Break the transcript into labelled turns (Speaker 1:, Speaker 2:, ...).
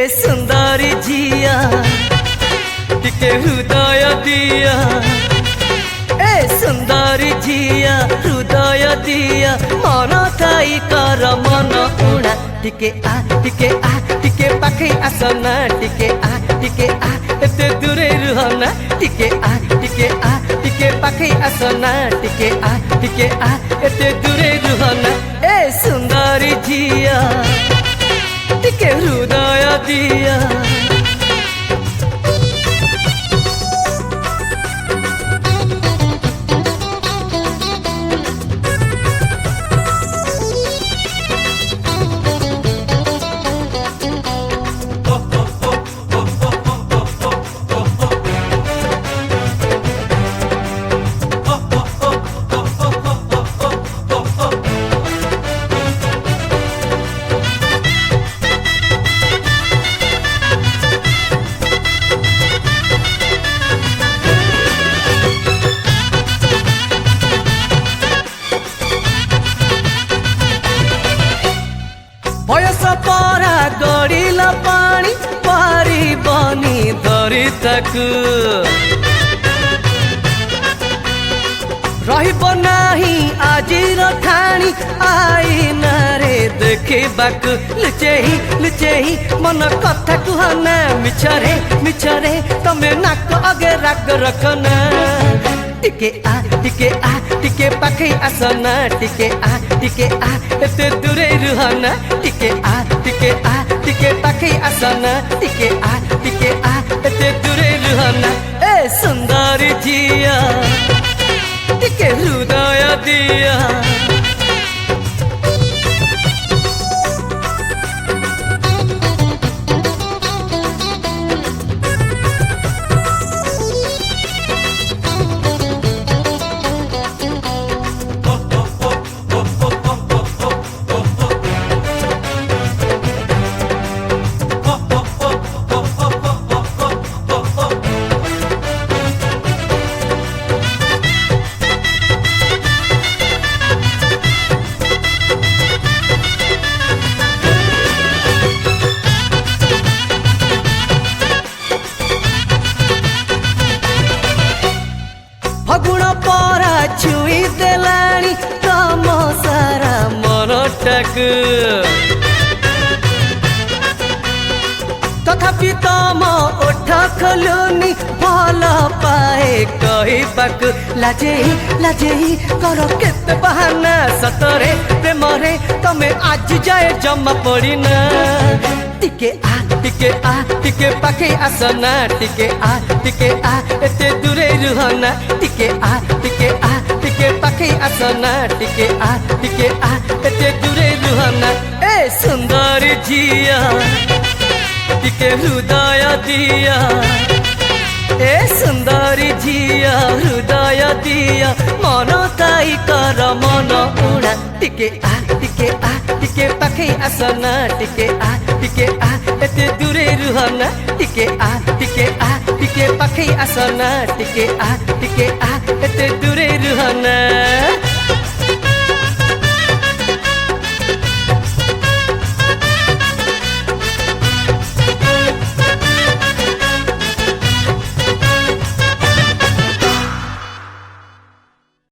Speaker 1: सुंदरी झिया टिके हृदय दिया ए सुंदरी झिया हृदय दिया मन थाई कर मन उड़ा टिके पाखे आसना टिके आ एते दूरे रुहना टिके पाखे आसना टिके आ एते दूरे रुहना ए सुंदरी झिया टिके हृदय दिया बयस परा गड़िला पानी पारी बनी धरी ताकू रहिब नाही आजिर ठाणी आई नारे देखिबाकू लुचेही मन कथा कुहना मिछरे तमे नाक अगे राग रखना टिके पाखे आसना टिके आ एते दूरे रुहना टिके आ पाखे आसना टिके आ एते दूरे रुहना ए सुंदरी झिया टिके हृदय दिया फगुण परा छुई देलानी तम सारा मनटाकू तथापि तम ओठ खोलुनी भल पाए कहबाकू लाजेही कर केते बहाना सतरे प्रेमरे तमे आज जाए जमा पड़ीना टिके आ पाखे आसना टिके आ एते दूरे रुहना टिके आ पाखे आसना टिके आ एते दूरे रुहना ए सुंदरी झिया टिके हृदय दिया ए सुंदरी झिया हृदय दिया मन ताई कर मन उड़ा टिके पाखे आसना टिके आ एते दूरे रुहना टिके आ पाखे आसना टिके आ एते दूरे रुहना।